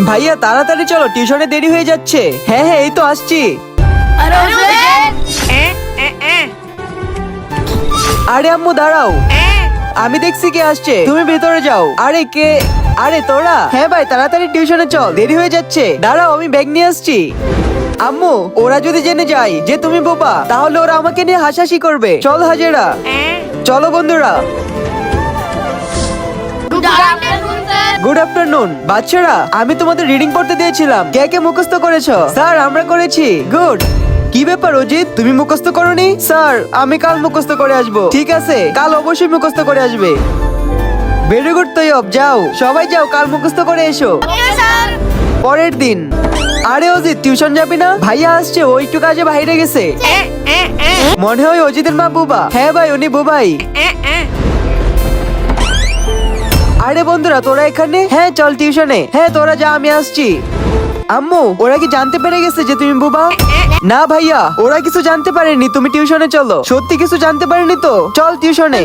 ভাইয়া তাড়াতাড়ি চলো, টিউশনে দেরি হয়ে যাচ্ছে। হ্যাঁ হ্যাঁ, এই তো আসছি। আরে আম্মু দাঁড়াও, আমি দেখছি কে আসছে, তুমি ভিতরে যাও। আরে কে? আরে তোরা? হ্যাঁ ভাই, তাড়াতাড়ি টিউশনে চল, দেরি হয়ে যাচ্ছে। দাঁড়াও, আমি ব্যাগ নিয়ে আসছি। আম্মু, ওরা যদি জেনে যায় যে তুমি বোবা, তাহলে ওরা আমাকে নিয়ে হাসাহাসি করবে। চল হাজেরা, চলো বন্ধুরা। গুড আফটারনুন বাচ্চারা, আমি তোমাদের রিডিং পড়তে দিয়েছিলাম, কে কে মুখস্থ করেছো? স্যার আমরা করেছি। গুড। কি ব্যাপার অজিত, তুমি মুখস্থ করনি? স্যার আমি কাল মুখস্থ করে আসবো। ঠিক আছে, কাল অবশ্যই মুখস্থ করে আসবে। ভেরি গুড তৈয়ব, যাও সবাই যাও, কাল মুখস্থ করে এসো। পরের দিন। আরে অজিত টিউশন যাবি না? ভাইয়া আসছে, ও একটু কাজে বাইরে গেছে। মনে হয় অজিতের মা বুবা। হ্যাঁ ভাই, উনি বুবাই। আরে বন্ধুরা তোরা এখানে? হ্যাঁ চল টিউশনে। হ্যাঁ তোরা যা, আমি আসছি। আম্মু, ওরা কি জানতে পেরে গেছে যে তুমি বুবা? না ভাইয়া, ওরা কিছু জানতে পারেনি, তুমি টিউশনে চলো। সত্যি কিছু জানতে পারেনি তো? চল টিউশনে।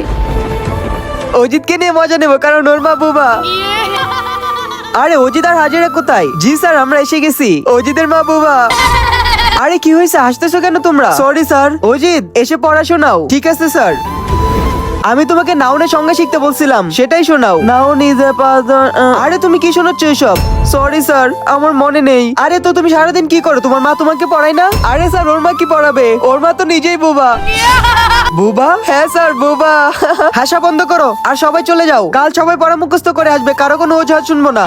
অজিতকে নিয়ে মজা নেবো, কারণ ওর মা বুবা। আরে অজিত আর হাজিরা কোথায়? জি স্যার, আমরা এসে গেছি। অজিতের মা বুবা। আরে কি হয়েছে, হাসতেছো কেন তোমরা? Sorry sir. অজিত এসে পড়া শোনাও। ঠিক আছে স্যার। আমি তোমাকে নাউনের সংজ্ঞা শিখতে বলছিলাম, সেটাই শোনাও। Noun is a person. আরে তুমি কি শোনাচ্ছ এসব? সরি স্যার, আমার মনে নেই। আরে তো তুমি সারাদিন কি করো? তোমার মা তোমাকে পড়ায় না? আরে স্যার, ওর মা কি পড়াবে? ওর মা তো নিজেই বুবা। বুবা? হ্যাঁ স্যার, বুবা। হাসা বন্ধ করো আর সবাই চলে যাও। কাল সবাই পড়া মুখস্থ করে আসবে, কারো কোনো অজুহাত শুনবো না।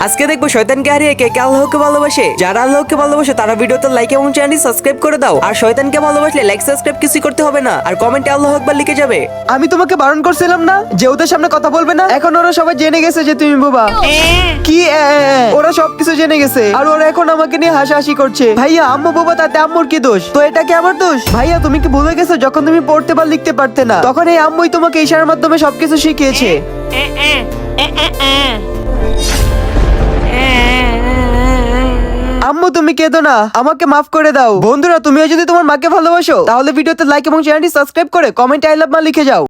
আজকে দেখবো শয়তানকে হারিয়ে কে কে আল্লাহকে ভালোবাসে। যারা আল্লাহকে ভালোবাসে তারা ভিডিওতে লাইক এবং চ্যানেল সাবস্ক্রাইব করে দাও। আর শয়তানকে ভালোবাসলে লাইক সাবস্ক্রাইব কিছু করতে হবে না, আর কমেন্টে আল্লাহু আকবার লিখে যাবে। আমি তোমাকে বারণ করছিলাম না যে ওদের সামনে কথা বলবে না? এখন ওরা সবাই জেনে গেছে যে তুমি বোবা। কি ওরা সবকিছু জেনে গেছে, আর ওরা এখন আমাকে নিয়ে হাসাহাসি করছে। ভাইয়া আম্মু বোবা, তাতে আম্মুর কি দোষ? তো এটা কি আমার দোষ? ভাইয়া তুমি কি ভুলে গেছো, যখন তুমি পড়তে বা লিখতে পারতে না, তখন এই আম্মুই তোমাকে ইশারার মাধ্যমে সবকিছু শিখিয়েছে। আম্মু তুমি কেঁদো না, আমাকে মাফ করে দাও। বন্ধুরা তুমিও যদি তোমার মাকে ভালোবাসো, তাহলে ভিডিওতে লাইক এবং চ্যানেলটি সাবস্ক্রাইব করে কমেন্টে আই লাভ মা লিখে যাও।